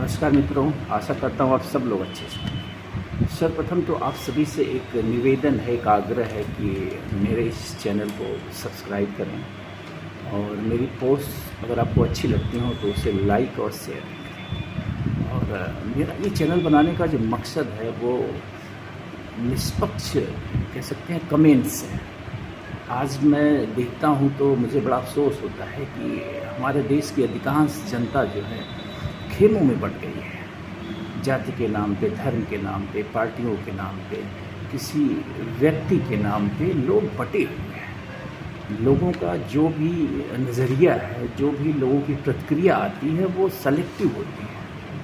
नमस्कार मित्रों, आशा करता हूँ आप सब लोग अच्छे से। सर्वप्रथम तो आप सभी से एक निवेदन है, एक आग्रह है कि मेरे इस चैनल को सब्सक्राइब करें और मेरी पोस्ट अगर आपको अच्छी लगती हो तो उसे लाइक और शेयर करें। और मेरा ये चैनल बनाने का जो मकसद है वो निष्पक्ष कह सकते हैं कमेंट्स है। आज मैं देखता हूँ तो मुझे बड़ा अफसोस होता है कि हमारे देश की अधिकांश जनता जो है खेमों में बंट गई है। जाति के नाम पे, धर्म के नाम पे, पार्टियों के नाम पे, किसी व्यक्ति के नाम पे लोग बटे हुए हैं। लोगों का जो भी नज़रिया है, जो भी लोगों की प्रतिक्रिया आती है वो सेलेक्टिव होती है,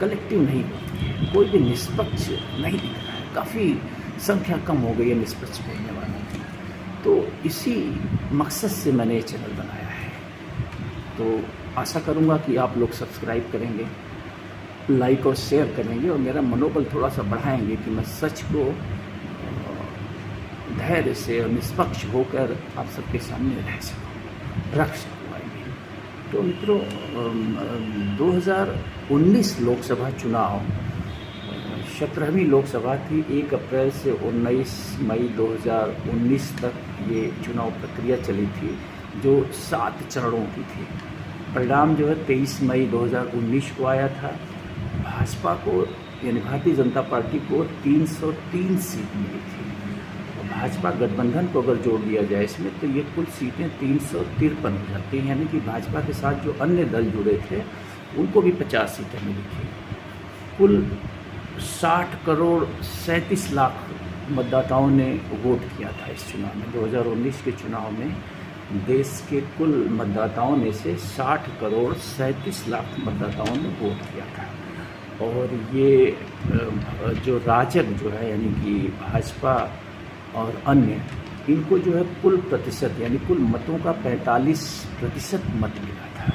कलेक्टिव नहीं होती है। कोई भी निष्पक्ष नहीं दिख रहा है। काफ़ी संख्या कम हो गई है निष्पक्ष बोलने वालों की। तो इसी मकसद से मैंने ये चैनल बनाया है। तो आशा करूँगा कि आप लोग सब्सक्राइब करेंगे, लाइक और शेयर करेंगे और मेरा मनोबल थोड़ा सा बढ़ाएंगे कि मैं सच को धैर्य से और निष्पक्ष होकर आप सबके सामने रख सकूँ। तो मित्रों, 2019 लोकसभा चुनाव 17वीं लोकसभा थी। 1 अप्रैल से 19 मई 2019 तक ये चुनाव प्रक्रिया चली थी, जो 7 चरणों की थी। परिणाम जो है 23 मई 2019 को आया था। भाजपा को यानी भारतीय जनता पार्टी को 303 सीट मिली थी और भाजपा गठबंधन को अगर जोड़ दिया जाए इसमें तो ये कुल सीटें 353 हो जाती हैं। यानी कि भाजपा के साथ जो अन्य दल जुड़े थे उनको भी 50 सीटें मिली थी। कुल 60 करोड़ 37 लाख मतदाताओं ने वोट किया था इस चुनाव में। 2019 के चुनाव में देश के कुल मतदाताओं में से 60 करोड़ 37 लाख मतदाताओं ने वोट किया था। और ये जो राजग जो है यानी कि भाजपा और अन्य, इनको जो है कुल प्रतिशत यानी कुल मतों का 45% मत मिला था।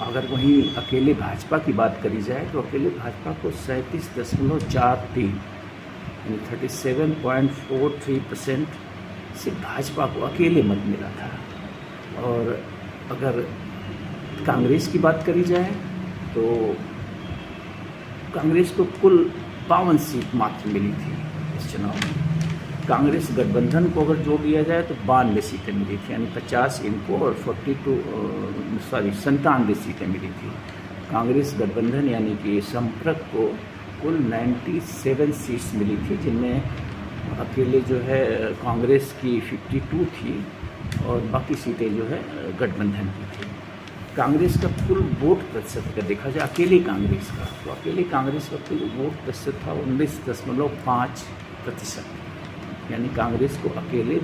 अगर वहीं अकेले भाजपा की बात करी जाए तो अकेले भाजपा को 37.43 यानी 37.43% सिर्फ भाजपा को अकेले मत मिला था। और अगर कांग्रेस की बात करी जाए तो कांग्रेस को कुल 52 सीट मात्र मिली थी इस चुनाव में। कांग्रेस गठबंधन को अगर जोड़ दिया जाए तो 92 सीटें मिली थी, यानी 50 इनको और 97 सीटें मिली थी। कांग्रेस गठबंधन यानी कि संपर्क को कुल 97 सीट्स मिली थी, जिनमें अकेले जो है कांग्रेस की 52 थी और बाकी सीटें जो है गठबंधन की थी। कांग्रेस का कुल वोट प्रतिशत अगर देखा जाए अकेले कांग्रेस का, तो अकेले कांग्रेस का कुल वोट प्रतिशत था 19.5%। यानी कांग्रेस को अकेले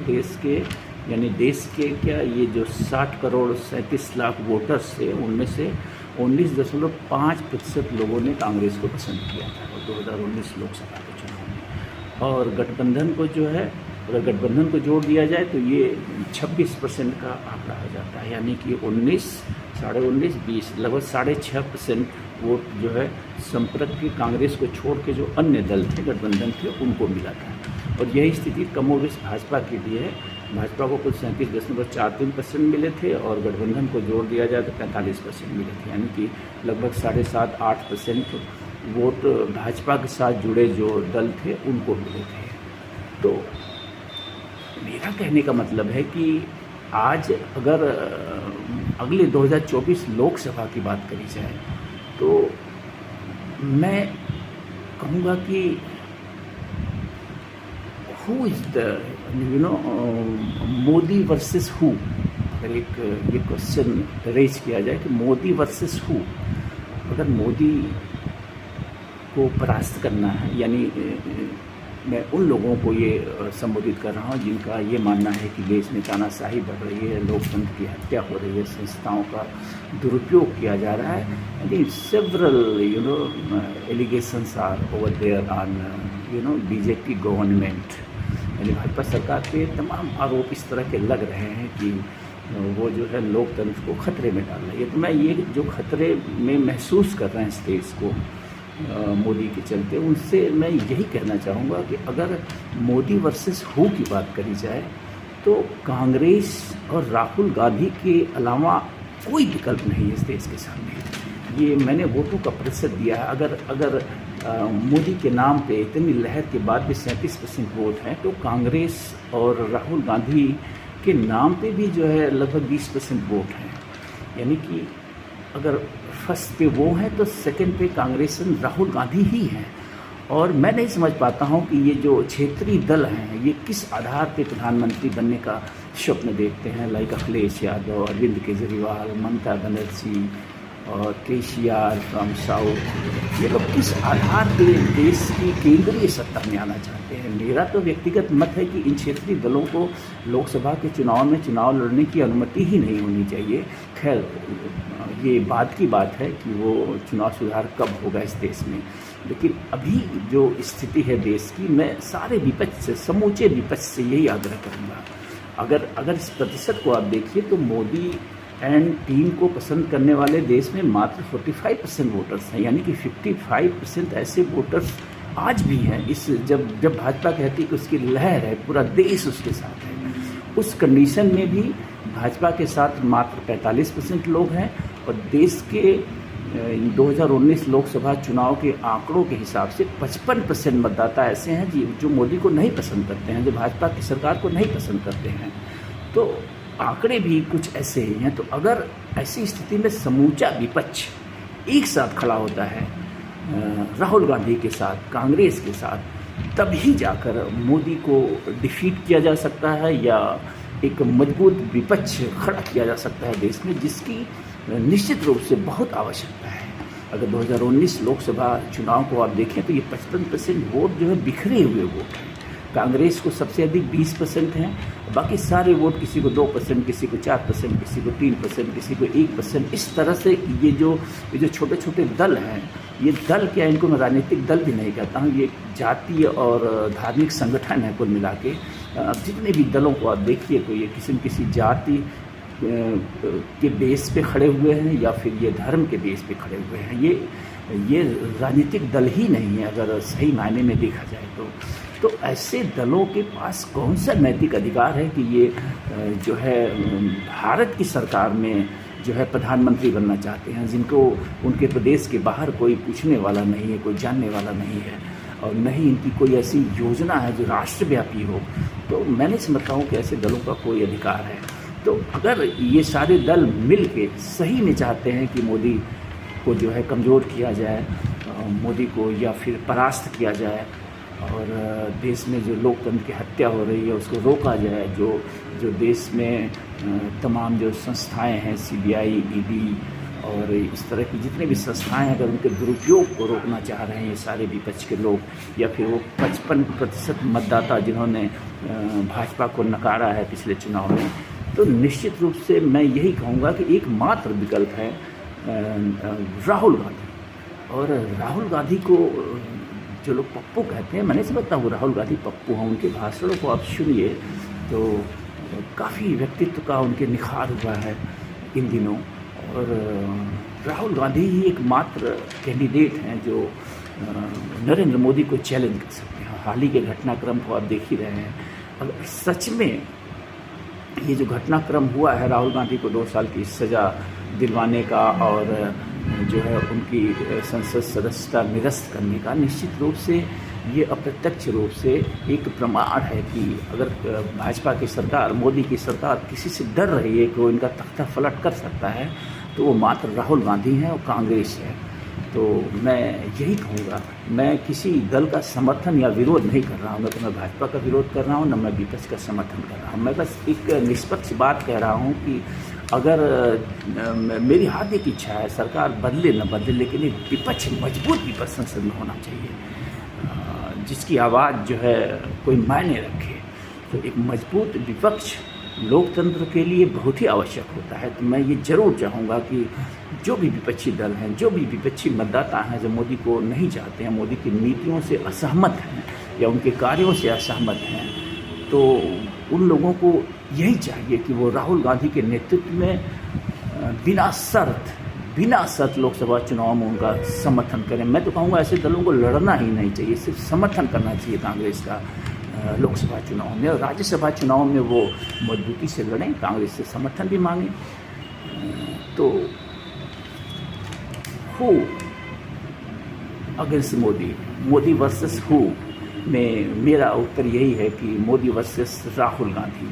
देश के क्या ये जो 60 करोड़ 37 लाख वोटर्स थे उनमें से 19.5% लोगों ने कांग्रेस को पसंद किया था 2019 लोकसभा के चुनाव में। और गठबंधन को जो है, अगर गठबंधन को जोड़ दिया जाए तो ये 26% का आंकड़ा हो जाता है। यानी कि 19, 19.5, 20 लगभग 6.5% वोट जो है संपर्क की कांग्रेस को छोड़ के जो अन्य दल थे, गठबंधन थे, उनको मिला था। और यही स्थिति कमोबेश भाजपा की भी है। भाजपा को कुल 37.43% मिले थे और गठबंधन को जोड़ दिया जाए तो 45% मिले थे। यानी कि लगभग 7.5-8% वोट भाजपा के साथ जुड़े जो दल थे उनको मिले थे। तो मेरा कहने का मतलब है कि आज अगर अगले 2024 लोकसभा की बात करी जाए तो मैं कहूँगा कि who is the Modi versus who, अगर एक ये क्वेश्चन रेज किया जाए कि मोदी वर्सेस हु, अगर मोदी को परास्त करना है, यानी मैं उन लोगों को ये संबोधित कर रहा हूँ जिनका ये मानना है कि देश में तानाशाही बढ़ रही है, लोकतंत्र की हत्या हो रही है, संस्थाओं का दुरुपयोग किया जा रहा है। यानी several allegations are over there on BJP government, यानी भाजपा सरकार पे तमाम आरोप इस तरह के लग रहे हैं कि वो जो है लोकतंत्र को खतरे में डाल रही है। तो मैं ये जो खतरे में महसूस कर रहे हैं इस देश को मोदी के चलते, उनसे मैं यही कहना चाहूँगा कि अगर मोदी वर्सेस हु की बात करी जाए तो कांग्रेस और राहुल गांधी के अलावा कोई विकल्प नहीं है इस देश के सामने। ये मैंने वोटों का प्रतिशत दिया है। अगर मोदी के नाम पे इतनी लहर के बाद भी 37% वोट हैं, तो कांग्रेस और राहुल गांधी के नाम पे भी जो है लगभग 20% वोट हैं। यानी कि अगर फर्स्ट पे वो हैं तो सेकंड पे कांग्रेस राहुल गांधी ही हैं। और मैं नहीं समझ पाता हूँ कि ये जो क्षेत्रीय दल हैं ये किस आधार पे प्रधानमंत्री बनने का स्वप्न देखते हैं। लाइक अखिलेश यादव, अरविंद केजरीवाल, ममता बनर्जी और केसीआर फ्रॉम साउथ, ये लोग किस आधार पे देश की केंद्रीय सत्ता में आना चाहते हैं। मेरा तो व्यक्तिगत मत है कि इन क्षेत्रीय दलों को लोकसभा के चुनाव में चुनाव लड़ने की अनुमति ही नहीं होनी चाहिए। खैर, ये बात की बात है कि वो चुनाव सुधार कब होगा इस देश में, लेकिन अभी जो स्थिति है देश की, मैं सारे विपक्ष से, समूचे विपक्ष से यही आग्रह करूँगा। अगर इस प्रतिशत को आप देखिए तो मोदी एंड टीम को पसंद करने वाले देश में मात्र 45% वोटर्स हैं। यानी कि 55% ऐसे वोटर्स आज भी हैं। जब भाजपा कहती है कि उसकी लहर है, पूरा देश उसके साथ है, उस कंडीशन में भी भाजपा के साथ मात्र 45% लोग हैं। और देश के 2019 लोकसभा चुनाव के आंकड़ों के हिसाब से 55% मतदाता ऐसे हैं जो मोदी को नहीं पसंद करते हैं, जो भाजपा की सरकार को नहीं पसंद करते हैं। तो आंकड़े भी कुछ ऐसे ही हैं। तो अगर ऐसी स्थिति में समूचा विपक्ष एक साथ खड़ा होता है राहुल गांधी के साथ, कांग्रेस के साथ, तभी जाकर मोदी को डिफीट किया जा सकता है या एक मजबूत विपक्ष खड़ा किया जा सकता है देश में, जिसकी निश्चित रूप से बहुत आवश्यकता है। अगर 2019 लोकसभा चुनाव को आप देखें तो ये 55% वोट जो है बिखरे हुए वोट हैं। कांग्रेस को सबसे अधिक 20% हैं, बाकी सारे वोट किसी को 2%, किसी को 4%, किसी को 3%, किसी को 1%। इस तरह से ये जो छोटे छोटे दल हैं, ये दल क्या, इनको मैं राजनीतिक दल भी नहीं कहता हूँ, ये जातीय और धार्मिक संगठन है कुल मिला के। जितने भी दलों को आप देखिए तो ये किसी जाति के बेस पे खड़े हुए हैं या फिर ये धर्म के बेस पे खड़े हुए हैं। ये राजनीतिक दल ही नहीं है अगर सही मायने में देखा जाए तो ऐसे दलों के पास कौन सा नैतिक अधिकार है कि ये जो है भारत की सरकार में जो है प्रधानमंत्री बनना चाहते हैं, जिनको उनके प्रदेश के बाहर कोई पूछने वाला नहीं है, कोई जानने वाला नहीं है, और न ही इनकी कोई ऐसी योजना है जो राष्ट्रव्यापी हो। तो मैं नहीं समझता हूँ कि ऐसे दलों का कोई अधिकार है। तो अगर ये सारे दल मिल के सही में चाहते हैं कि मोदी को जो है कमज़ोर किया जाए, मोदी को या फिर परास्त किया जाए, और देश में जो लोकतंत्र की हत्या हो रही है उसको रोका जाए, जो देश में तमाम जो संस्थाएं हैं, सीबीआई, ईडी और इस तरह की जितने भी संस्थाएं हैं, अगर उनके दुरुपयोग को रोकना चाह रहे हैं ये सारे विपक्ष के लोग, या फिर वो 55% मतदाता जिन्होंने भाजपा को नकारा है पिछले चुनाव में, तो निश्चित रूप से मैं यही कहूँगा कि एकमात्र विकल्प है राहुल गांधी। और राहुल गांधी को जो लोग पप्पू कहते हैं, मैं नहीं समझता हूँ राहुल गांधी पप्पू हैं। उनके भाषणों को आप सुनिए तो काफ़ी व्यक्तित्व का उनके निखार हुआ है इन दिनों। और राहुल गांधी ही एकमात्र कैंडिडेट हैं जो नरेंद्र मोदी को चैलेंज कर सकते हैं। हाल ही के घटनाक्रम को आप देख ही रहे हैं। अगर सच में ये जो घटनाक्रम हुआ है राहुल गांधी को 2 साल की सज़ा दिलवाने का और जो है उनकी संसद सदस्यता निरस्त करने का, निश्चित रूप से ये अप्रत्यक्ष रूप से एक प्रमाण है कि अगर भाजपा की सरकार, मोदी की सरकार किसी से डर रही है कि वो इनका तख्ता पलट कर सकता है, तो वो मात्र राहुल गांधी हैं और कांग्रेस है। तो मैं यही कहूँगा, मैं किसी दल का समर्थन या विरोध नहीं कर रहा हूँ, न तो मैं भाजपा का विरोध कर रहा हूँ, न मैं विपक्ष का समर्थन कर रहा हूँ। मैं बस एक निष्पक्ष बात कह रहा हूँ कि अगर मेरी हार्दिक इच्छा है सरकार बदले न बदले, लेकिन एक विपक्ष, मजबूत विपक्ष संसद में होना चाहिए जिसकी आवाज़ जो है कोई मायने रखे। तो एक मजबूत विपक्ष लोकतंत्र के लिए बहुत ही आवश्यक होता है। तो मैं ये ज़रूर चाहूँगा कि जो भी विपक्षी दल हैं, जो भी विपक्षी मतदाता हैं जो मोदी को नहीं चाहते हैं, मोदी की नीतियों से असहमत हैं या उनके कार्यों से असहमत हैं, तो उन लोगों को यही चाहिए कि वो राहुल गांधी के नेतृत्व में बिना शर्त लोकसभा चुनाव में उनका समर्थन करें। मैं तो कहूँगा ऐसे दलों को लड़ना ही नहीं चाहिए, सिर्फ समर्थन करना चाहिए कांग्रेस का लोकसभा चुनाव में। और राज्यसभा चुनाव में वो मजबूती से लड़ें, कांग्रेस से समर्थन भी मांगें। तो who against Modi, Modi versus who में मेरा उत्तर यही है कि मोदी वर्सेस राहुल गांधी।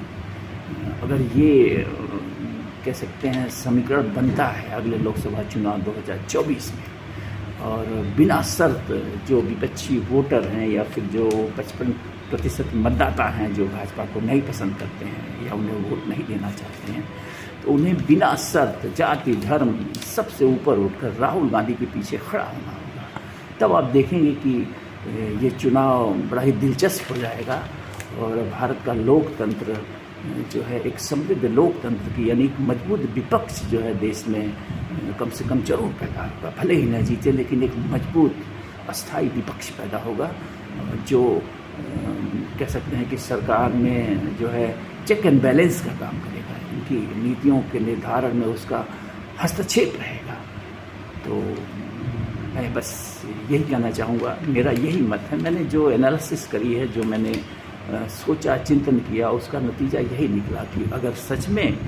अगर ये कह सकते हैं समीकरण बनता है अगले लोकसभा चुनाव 2024 में, और बिना शर्त जो विपक्षी वोटर हैं या फिर जो 55% मतदाता हैं जो भाजपा को नहीं पसंद करते हैं या उन्हें वोट नहीं देना चाहते हैं, तो उन्हें बिना शर्त जाति धर्म सबसे ऊपर उठकर राहुल गांधी के पीछे खड़ा होना होगा। तब आप देखेंगे कि ये चुनाव बड़ा ही दिलचस्प हो जाएगा और भारत का लोकतंत्र जो है एक समृद्ध लोकतंत्र की यानी एक मजबूत विपक्ष जो है देश में कम से कम जरूर पैदा होगा। भले ही न जीते लेकिन एक मजबूत अस्थायी विपक्ष पैदा होगा जो कह सकते हैं कि सरकार में जो है चेक एंड बैलेंस का काम करेगा, इनकी नीतियों के निर्धारण में उसका हस्तक्षेप रहेगा। तो मैं बस यही कहना चाहूँगा, मेरा यही मत है। मैंने जो एनालिसिस करी है, जो मैंने सोचा चिंतन किया, उसका नतीजा यही निकला कि अगर सच में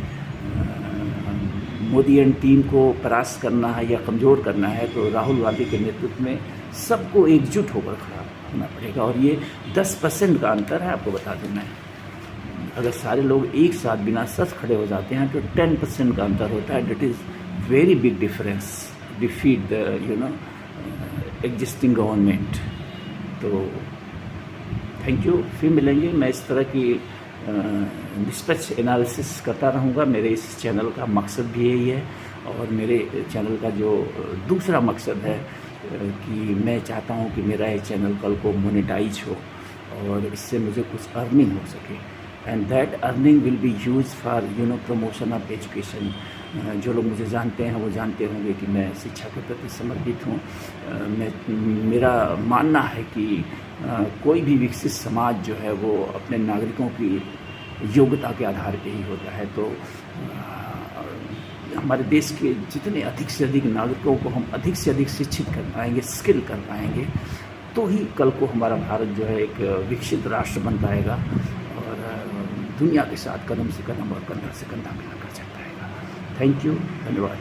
मोदी एंड टीम को परास्त करना है या कमज़ोर करना है तो राहुल गांधी के नेतृत्व में सबको एकजुट होकर खड़ा होना पड़ेगा। और ये 10% का अंतर है, आपको बता दूँ मैं। अगर सारे लोग एक साथ बिना शर्त खड़े हो जाते हैं तो 10% का अंतर होता है। That is very big difference defeat the existing government. तो थैंक यू, फिर मिलेंगे। मैं इस तरह की निष्पक्ष एनालिसिस करता रहूँगा। मेरे इस चैनल का मकसद भी यही है, और मेरे चैनल का जो दूसरा मकसद है कि मैं चाहता हूँ कि मेरा ये चैनल कल को मोनेटाइज हो और इससे मुझे कुछ अर्निंग हो सके, and that earning will be use for promotion of education. जो लोग मुझे जानते हैं वो जानते होंगे कि मैं शिक्षा के प्रति समर्पित हूँ। मेरा मानना है कि कोई भी विकसित समाज जो है वो अपने नागरिकों की योग्यता के आधार पे ही होता है। तो हमारे देश के जितने अधिक से अधिक नागरिकों को हम अधिक से अधिक शिक्षित कर पाएंगे, स्किल कर पाएंगे, तो ही कल को हमारा भारत जो है एक विकसित राष्ट्र बन पाएगा और दुनिया के साथ कदम से कदम और कंधा से कंधा मिलाकर चल पाएगा। थैंक यू, धन्यवाद।